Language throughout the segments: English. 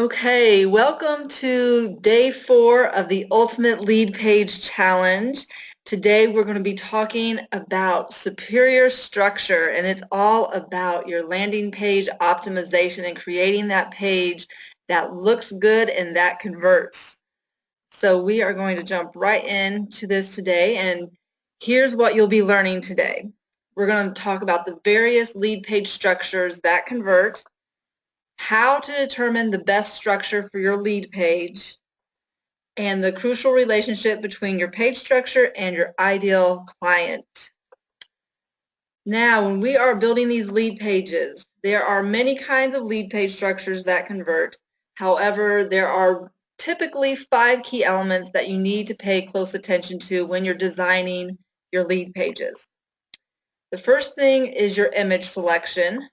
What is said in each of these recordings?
Okay, welcome to day 4 of the Ultimate Lead Page Challenge. Today we're going to be talking about superior structure, and it's all about your landing page optimization and creating that page that looks good and that converts. So we are going to jump right into this today, and here's what you'll be learning today. We're going to talk about the various lead page structures that convert, how to determine the best structure for your lead page, and the crucial relationship between your page structure and your ideal client. Now, when we are building these lead pages, there are many kinds of lead page structures that convert. However, there are typically 5 key elements that you need to pay close attention to when you're designing your lead pages. The first thing is your image selection.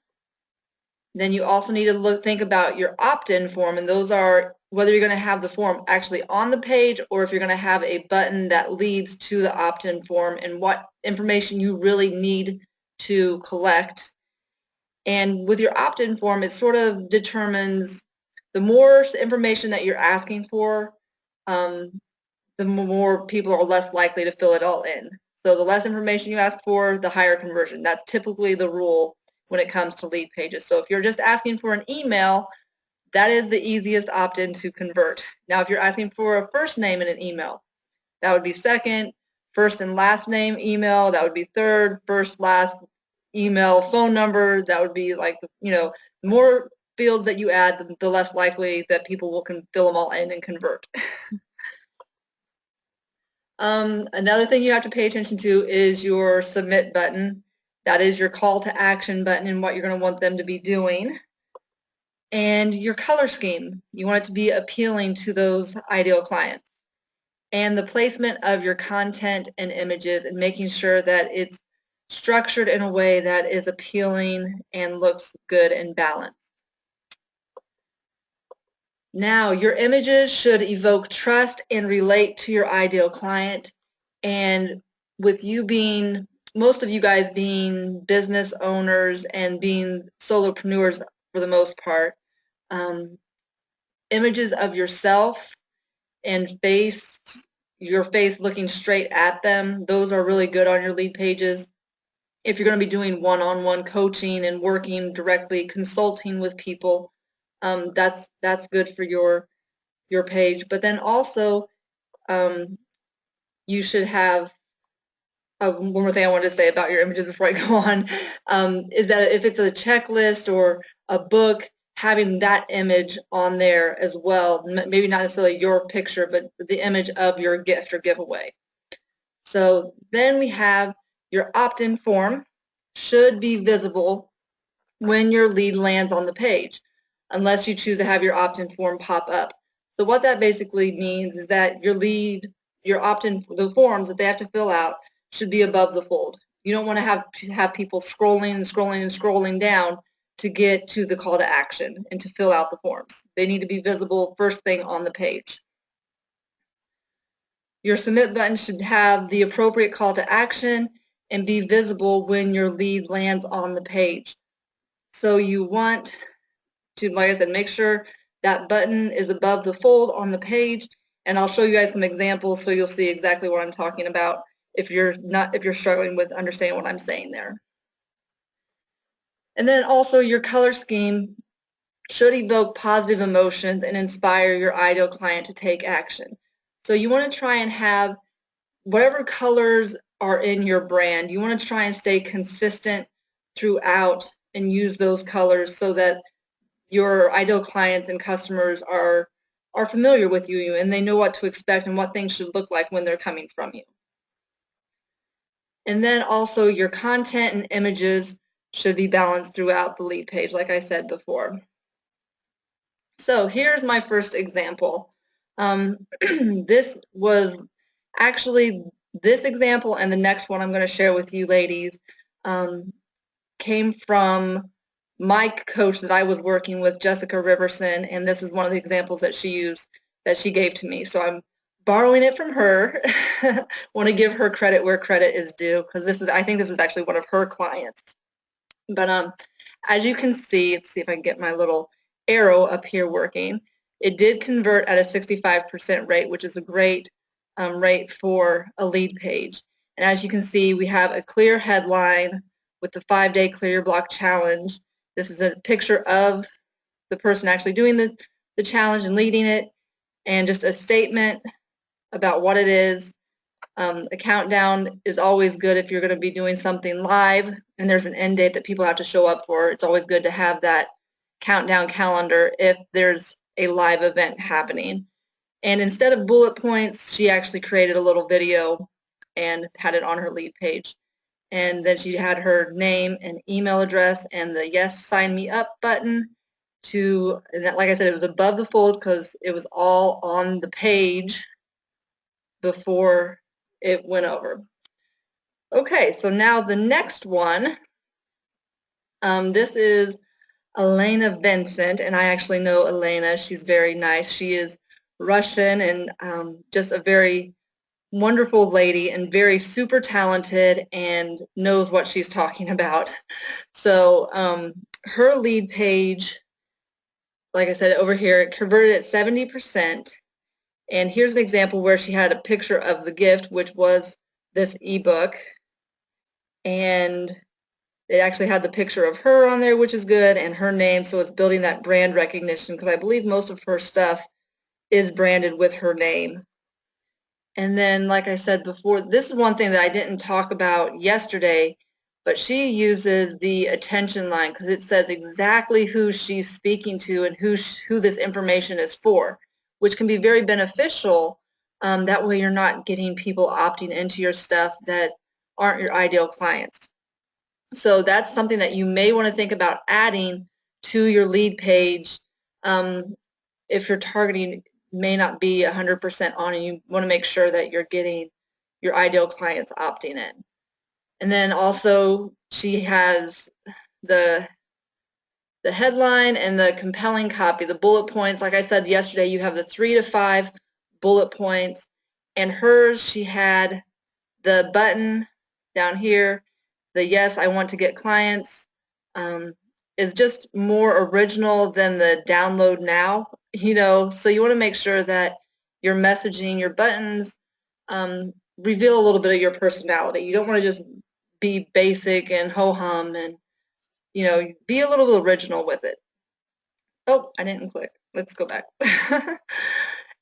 Then you also need to think about your opt-in form, and those are whether you're going to have the form actually on the page or if you're going to have a button that leads to the opt-in form and what information you really need to collect. And with your opt-in form, it sort of determines the more information that you're asking for, the more people are less likely to fill it all in. So the less information you ask for, the higher conversion. That's typically the rule when it comes to lead pages. So if you're just asking for an email, that is the easiest opt-in to convert. Now, if you're asking for a first name in an email, that would be second, first and last name email, that would be third, first, last email, phone number, that would be like, the more fields that you add, the less likely that people will fill them all in and convert. Another thing you have to pay attention to is your submit button. That is your call to action button and what you're going to want them to be doing. And your color scheme. You want it to be appealing to those ideal clients. And the placement of your content and images and making sure that it's structured in a way that is appealing and looks good and balanced. Now, your images should evoke trust and relate to your ideal client. And with you being, most of you guys being business owners and being solopreneurs for the most part, images of yourself and your face looking straight at them, those are really good on your lead pages. If you're going to be doing one-on-one coaching and working directly, consulting with people, that's good for your page. But then also, you should have one more thing I wanted to say about your images before I go on, is that if it's a checklist or a book, having that image on there as well, maybe not necessarily your picture, but the image of your gift or giveaway. So then we have your opt-in form should be visible when your lead lands on the page, unless you choose to have your opt-in form pop up. So what that basically means is that your opt-in, the forms that they have to fill out should be above the fold. You don't want to have people scrolling and scrolling and scrolling down to get to the call to action and to fill out the forms. They need to be visible first thing on the page. Your submit button should have the appropriate call to action and be visible when your lead lands on the page. So you want to, like I said, make sure that button is above the fold on the page, and I'll show you guys some examples so you'll see exactly what I'm talking about if you're struggling with understanding what I'm saying there. And then also your color scheme should evoke positive emotions and inspire your ideal client to take action. So you want to try and have whatever colors are in your brand, you want to try and stay consistent throughout and use those colors so that your ideal clients and customers are familiar with you and they know what to expect and what things should look like when they're coming from you. And then also your content and images should be balanced throughout the lead page, like I said before. So here's my first example. This was actually, this example and the next one I'm going to share with you ladies came from my coach that I was working with, Jessica Riverson, and this is one of the examples that she used, that she gave to me. So I'm borrowing it from her. Want to give her credit where credit is due, because I think this is actually one of her clients. But as you can see, let's see if I can get my little arrow up here working. It did convert at a 65% rate, which is a great rate for a lead page. And as you can see, we have a clear headline with the 5-day Clear Your Block challenge. This is a picture of the person actually doing the challenge and leading it, and just a statement about what it is. A countdown is always good if you're going to be doing something live and there's an end date that people have to show up for. It's always good to have that countdown calendar if there's a live event happening. And instead of bullet points, she actually created a little video and had it on her lead page. And then she had her name and email address and the yes, sign me up button to, and that, like I said, it was above the fold because it was all on the page before it went over. Okay, so now the next one, this is Elena Vincent, and I actually know Elena. She's very nice. She is Russian and just a very wonderful lady and very super talented and knows what she's talking about. So her lead page, like I said over here, it converted at 70%. And here's an example where she had a picture of the gift, which was this ebook. And it actually had the picture of her on there, which is good, and her name, so it's building that brand recognition because I believe most of her stuff is branded with her name. And then, like I said before, this is one thing that I didn't talk about yesterday, but she uses the attention line because it says exactly who she's speaking to and who this information is for, which can be very beneficial. That way you're not getting people opting into your stuff that aren't your ideal clients. So that's something that you may want to think about adding to your lead page if your targeting may not be 100% on, and you want to make sure that you're getting your ideal clients opting in. And then also she has the headline and the compelling copy, the bullet points. Like I said yesterday, you have the 3 to 5 bullet points, and hers, she had the button down here, the yes, I want to get clients, is just more original than the download now, so you want to make sure that your messaging, your buttons, reveal a little bit of your personality. You don't want to just be basic and ho-hum, and be a little bit original with it. Oh, I didn't click. Let's go back.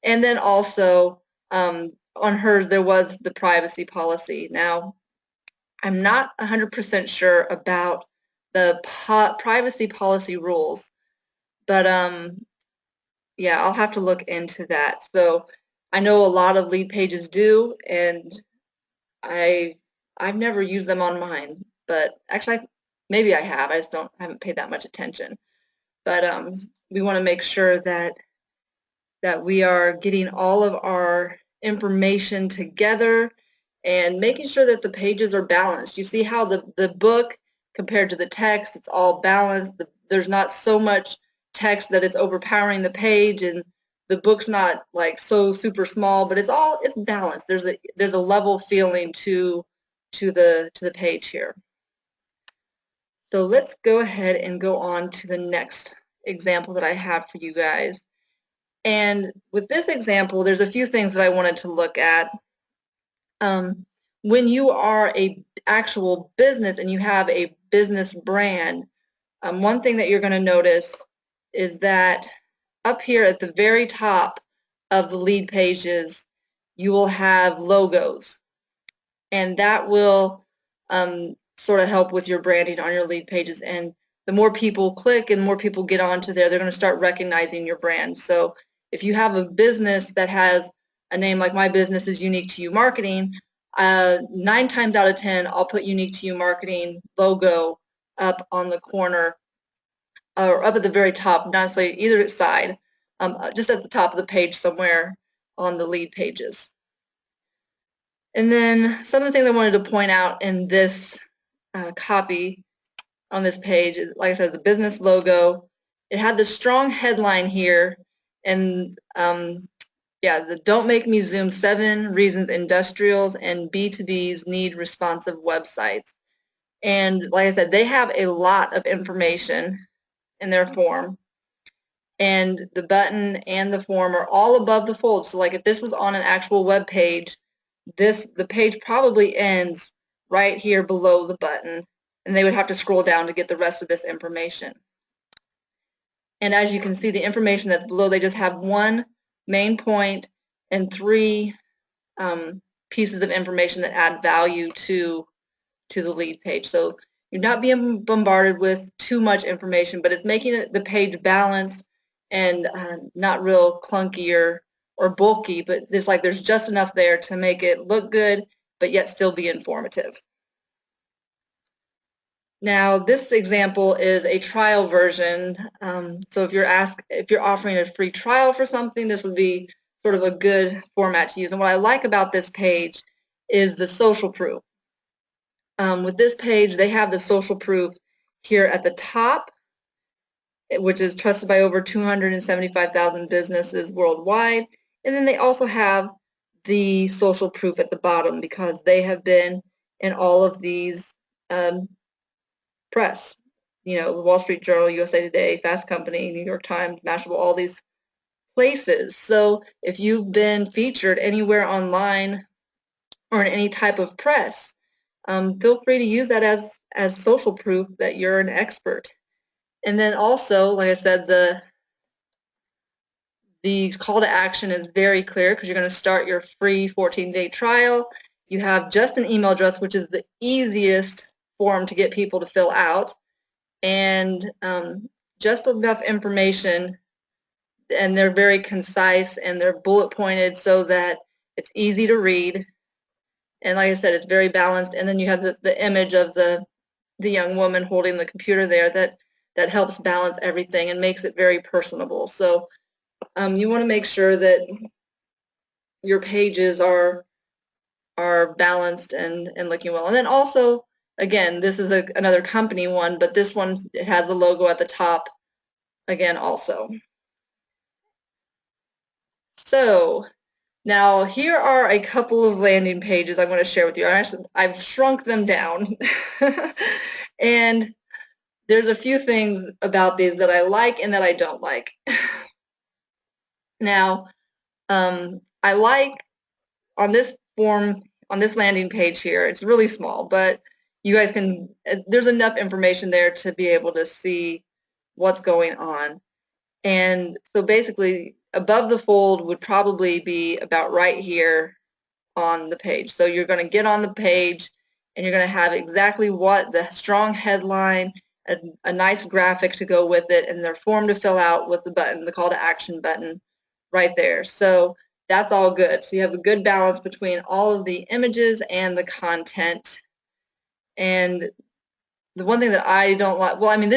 And then also on hers there was the privacy policy. Now I'm not 100% sure about the privacy policy rules, but yeah, I'll have to look into that. So I know a lot of lead pages do, and I've never used them on mine, but actually maybe I have. I just haven't paid that much attention. But we want to make sure that we are getting all of our information together and making sure that the pages are balanced. You see how the book compared to the text, it's all balanced. There's not so much text that it's overpowering the page, and the book's not like so super small, but it's balanced. There's a level feeling to the page here. So let's go ahead and go on to the next example that I have for you guys. And with this example, there's a few things that I wanted to look at. When you are a actual business and you have a business brand, one thing that you're going to notice is that up here at the very top of the lead pages, you will have logos, and that will sort of help with your branding on your lead pages. And the more people click and more people get onto there, they're going to start recognizing your brand. So if you have a business that has a name like my business is Unique to You Marketing, 9 times out of 10, I'll put Unique to You Marketing logo up on the corner or up at the very top, not necessarily either side, just at the top of the page somewhere on the lead pages. And then some of the things I wanted to point out in this copy on this page is, like I said, the business logo. It had the strong headline here, and yeah, the Don't Make Me Zoom, 7 Reasons Industrials and B2Bs Need Responsive Websites. And like I said, they have a lot of information in their form. and the button and the form are all above the fold. So like if this was on an actual web page, the page probably ends right here below the button, and they would have to scroll down to get the rest of this information. And as you can see, the information that's below, they just have one main point and three pieces of information that add value to the lead page. So you're not being bombarded with too much information, but it's making the page balanced and not real clunky or bulky, but it's like there's just enough there to make it look good, but yet still be informative. Now, this example is a trial version. So if you're offering a free trial for something, this would be sort of a good format to use. And what I like about this page is the social proof. With this page, they have the social proof here at the top, which is trusted by over 275,000 businesses worldwide. And then they also have the social proof at the bottom because they have been in all of these press, Wall Street Journal, USA Today, Fast Company, New York Times, Mashable, all these places. So if you've been featured anywhere online or in any type of press, feel free to use that as social proof that you're an expert. And then also, like I said, the call to action is very clear because you're going to start your free 14-day trial. You have just an email address, which is the easiest form to get people to fill out, and just enough information, and they're very concise and they're bullet pointed so that it's easy to read. And like I said, it's very balanced. And then you have the image of the young woman holding the computer there that helps balance everything and makes it very personable. So you want to make sure that your pages are balanced and looking well. And then also, again, this is another company one, but this one, it has the logo at the top again also. So now here are a couple of landing pages I want to share with you. I've shrunk them down. And there's a few things about these that I like and that I don't like. Now, I like on this form, on this landing page here, it's really small, but you guys there's enough information there to be able to see what's going on. And so basically, above the fold would probably be about right here on the page. So you're going to get on the page and you're going to have exactly what the strong headline, a nice graphic to go with it, and their form to fill out with the button, the call to action button right there. So that's all good. So you have a good balance between all of the images and the content. And the one thing that I don't like, well, I mean,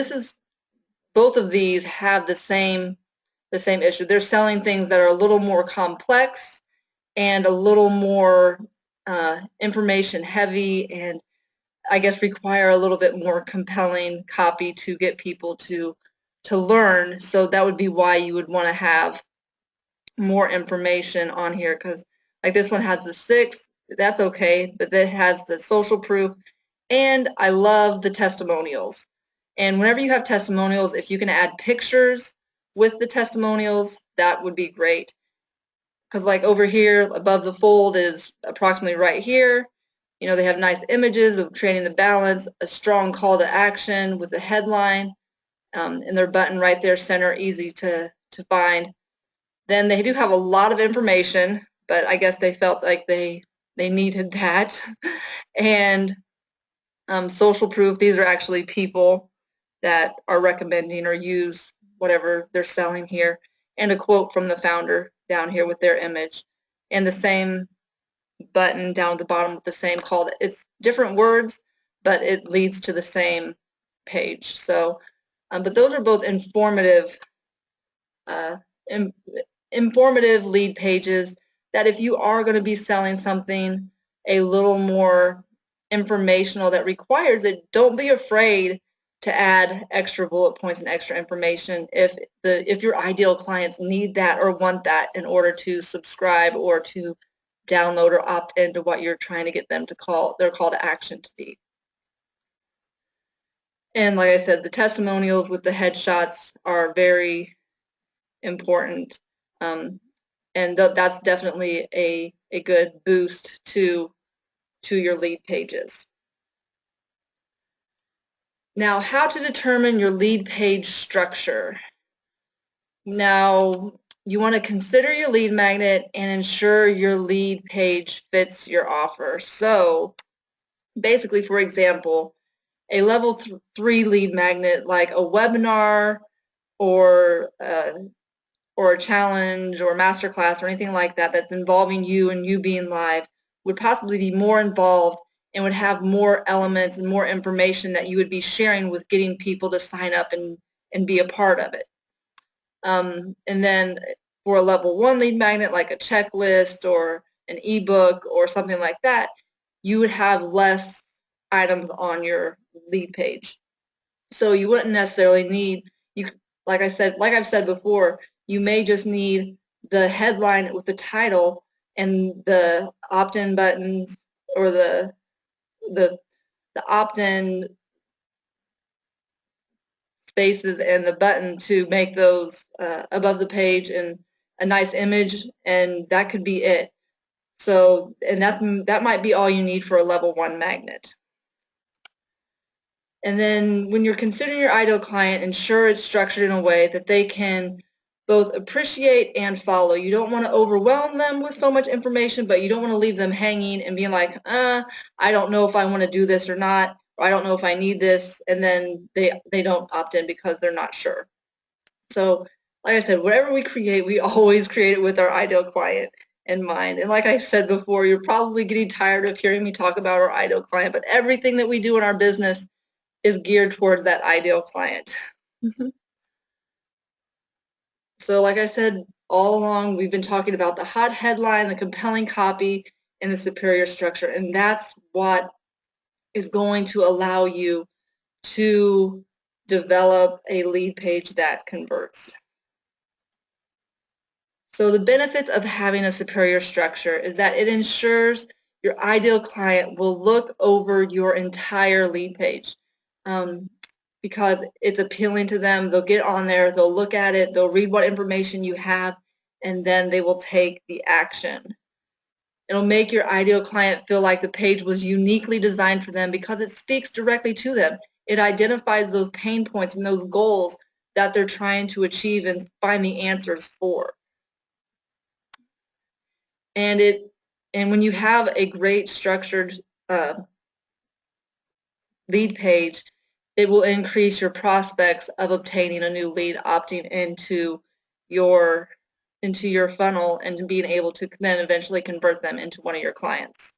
both of these have the same issue. They're selling things that are a little more complex and a little more information heavy, and I guess require a little bit more compelling copy to get people to learn. So that would be why you would want to have more information on here, because like this one has the 6, that's okay, but it has the social proof, and I love the testimonials. And whenever you have testimonials, if you can add pictures with the testimonials, that would be great. Because like over here above the fold is approximately right here. They have nice images of creating the balance, a strong call to action with a headline, and their button right there center, easy to find. Then they do have a lot of information, but I guess they felt like they needed that. And social proof, these are actually people that are recommending or use whatever they're selling here, and a quote from the founder down here with their image, and the same button down at the bottom with the same call. It's different words, but it leads to the same page. So, but those are both informative lead pages that if you are going to be selling something a little more informational that requires it, don't be afraid to add extra bullet points and extra information if your ideal clients need that or want that in order to subscribe or to download or opt into what you're trying to get them to their call to action to be. And like I said, the testimonials with the headshots are very important. And that's definitely a good boost to your lead pages. Now, how to determine your lead page structure. Now, you want to consider your lead magnet and ensure your lead page fits your offer. So basically, for example, a level 3 lead magnet like a webinar or a challenge or masterclass or anything like that that's involving you and you being live would possibly be more involved and would have more elements and more information that you would be sharing with getting people to sign up and be a part of it. And then for a level 1 lead magnet like a checklist or an ebook or something like that, you would have less items on your lead page. So you wouldn't necessarily need, like I've said before, you may just need the headline with the title and the opt-in buttons or the opt-in spaces and the button to make those above the page and a nice image, and that could be it. So, and that might be all you need for a level 1 magnet. And then when you're considering your ideal client, ensure it's structured in a way that they can both appreciate and follow. You don't want to overwhelm them with so much information, but you don't want to leave them hanging and being like, I don't know if I want to do this or not, or I don't know if I need this, and then they don't opt in because they're not sure. So like I said, whatever we create, we always create it with our ideal client in mind. And like I said before, you're probably getting tired of hearing me talk about our ideal client, but everything that we do in our business is geared towards that ideal client. So like I said, all along we've been talking about the hot headline, the compelling copy, and the superior structure, and that's what is going to allow you to develop a lead page that converts. So the benefits of having a superior structure is that it ensures your ideal client will look over your entire lead page. Because it's appealing to them. They'll get on there, they'll look at it, they'll read what information you have, and then they will take the action. It'll make your ideal client feel like the page was uniquely designed for them because it speaks directly to them. It identifies those pain points and those goals that they're trying to achieve and find the answers for. And when you have a great structured lead page, it will increase your prospects of obtaining a new lead opting into your funnel and being able to then eventually convert them into one of your clients.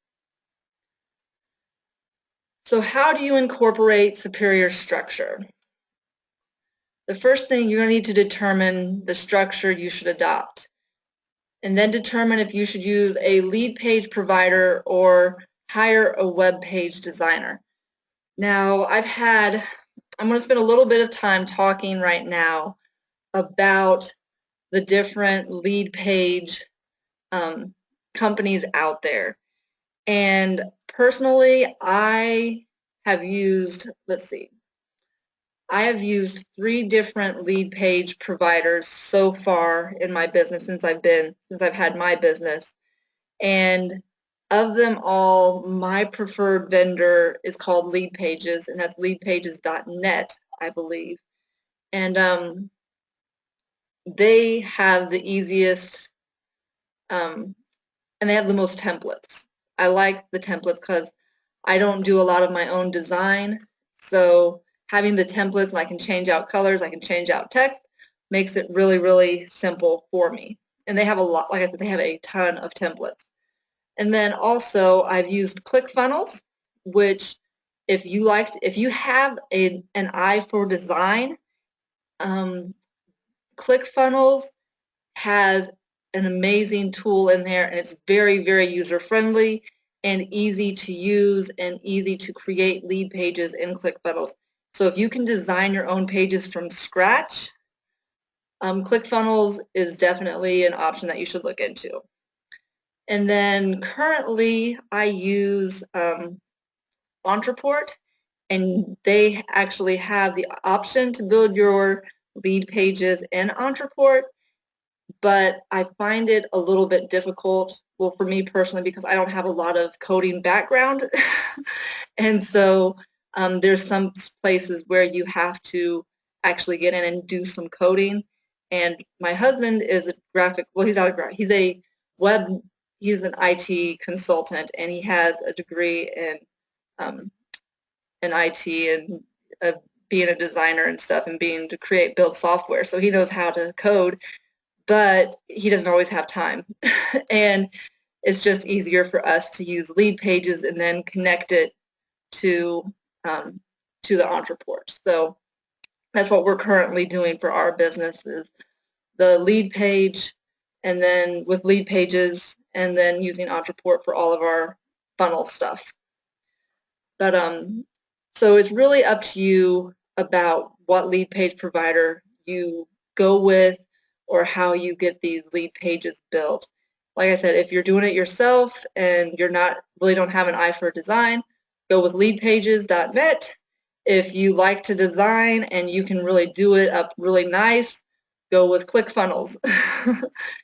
So how do you incorporate superior structure? The first thing, you're going to need to determine the structure you should adopt, and then determine if you should use a lead page provider or hire a web page designer. Now, I'm going to spend a little bit of time talking right now about the different lead page companies out there. And personally, I have used 3 different lead page providers so far in my business since I've had my business. And of them all, my preferred vendor is called Lead Pages, and that's leadpages.net, I believe. And they have the easiest, and they have the most templates. I like the templates because I don't do a lot of my own design, so having the templates and I can change out colors, I can change out text, makes it really, really simple for me. And they have a lot, like I said, they have a ton of templates. And then also I've used ClickFunnels, which if you have an eye for design, ClickFunnels has an amazing tool in there, and it's very, very user-friendly and easy to use and easy to create lead pages in ClickFunnels. So if you can design your own pages from scratch, ClickFunnels is definitely an option that you should look into. And then currently I use Ontraport, and they actually have the option to build your lead pages in Ontraport, but I find it a little bit difficult, well, for me personally, because I don't have a lot of coding background. And so there's some places where you have to actually get in and do some coding. And my husband is a graphic, well, he's not a graphic, he's a web, he's an IT consultant, and he has a degree um, in IT and being a designer and stuff, and being to build software. So he knows how to code, but he doesn't always have time. And it's just easier for us to use Leadpages and then connect it to the Ontraport. So that's what we're currently doing for our business, is the Leadpage, and then with Leadpages, and then using Ontraport for all of our funnel stuff. But so it's really up to you about what Leadpage provider you go with, or how you get these lead pages built. Like I said, if you're doing it yourself and you're not really don't have an eye for design, go with leadpages.net. If you like to design and you can really do it up really nice, go with ClickFunnels,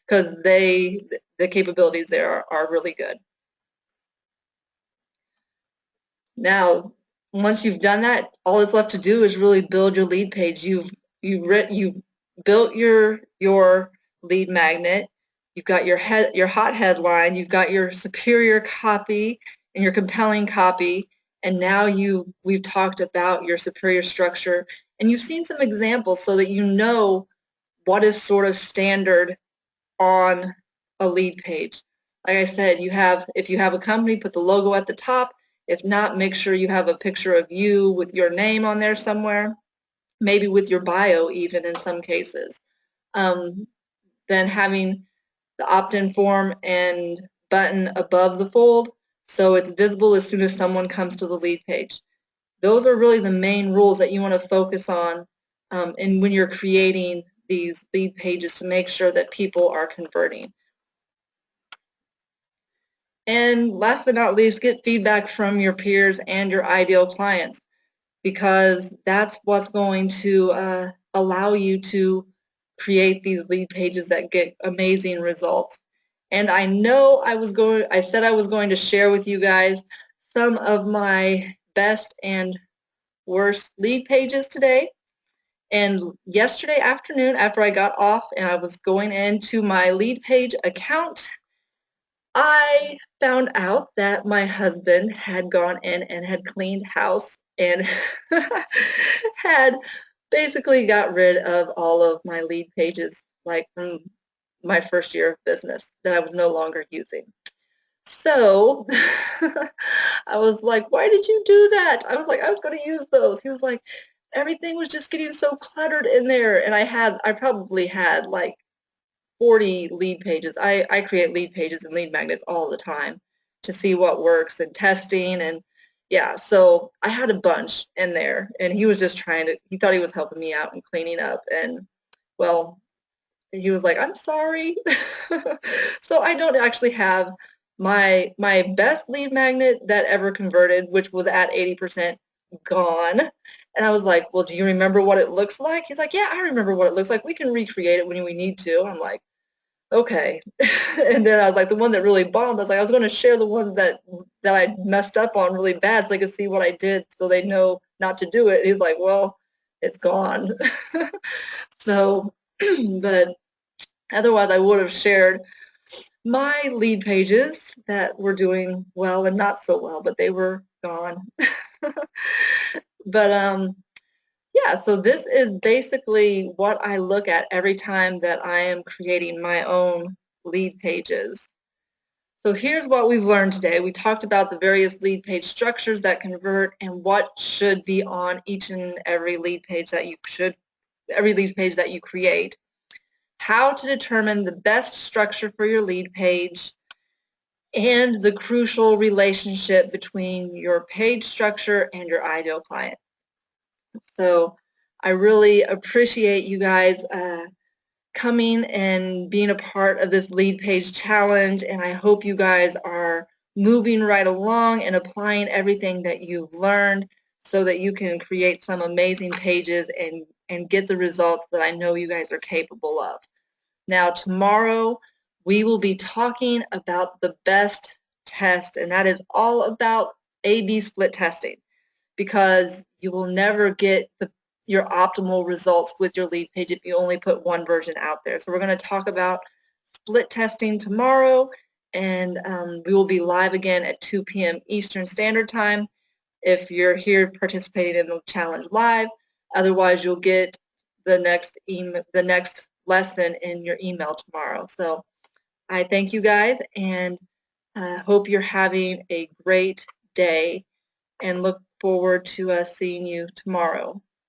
because the capabilities there are really good. Now, once you've done that, all that's left to do is really build your lead page. You've built your lead magnet. You've got your hot headline. You've got your superior copy and your compelling copy. And now we've talked about your superior structure, and you've seen some examples so that you know what is sort of standard on a lead page. Like I said, if you have a company, put the logo at the top. If not, make sure you have a picture of you with your name on there somewhere, maybe with your bio even in some cases. Then having the opt-in form and button above the fold so it's visible as soon as someone comes to the lead page. Those are really the main rules that you want to focus on and when you're creating these lead pages, to make sure that people are converting. And last but not least, get feedback from your peers and your ideal clients, because that's what's going to allow you to create these lead pages that get amazing results. And I know I said I was going to share with you guys some of my best and worst lead pages today. And yesterday afternoon, after I got off and I was going into my Leadpage account, I found out that my husband had gone in and had cleaned house and had basically got rid of all of my lead pages, like from my first year of business, that I was no longer using. So I was like, why did you do that? I was like, I was going to use those. He was like, everything was just getting so cluttered in there. And I probably had like 40 lead pages. I create lead pages and lead magnets all the time to see what works and testing. And yeah, so I had a bunch in there, and he was just he thought he was helping me out and cleaning up. And well, he was like, I'm sorry. So I don't actually have my best lead magnet that ever converted, which was at 80%, gone. And I was like, well, do you remember what it looks like? He's like, yeah, I remember what it looks like. We can recreate it when we need to. I'm like, okay. And then I was like, the one that really bombed, I was going to share the ones that I messed up on really bad so they could see what I did so they know not to do it. He's like, well, it's gone. So, but otherwise I would have shared my lead pages that were doing well and not so well, but they were gone. But yeah, so this is basically what I look at every time that I am creating my own lead pages. So here's what we've learned today. We talked about the various lead page structures that convert and what should be on each and every lead page that you create. How to determine the best structure for your lead page, and the crucial relationship between your page structure and your ideal client. So I really appreciate you guys coming and being a part of this lead page challenge, and I hope you guys are moving right along and applying everything that you've learned so that you can create some amazing pages and get the results that I know you guys are capable of. Now, tomorrow we will be talking about the best test, and that is all about A/B split testing, because you will never get your optimal results with your lead page if you only put one version out there. So we're going to talk about split testing tomorrow, and we will be live again at 2 p.m. Eastern Standard Time if you're here participating in the challenge live. Otherwise, you'll get the next lesson in your email tomorrow. So I thank you guys, and hope you're having a great day, and look forward to seeing you tomorrow.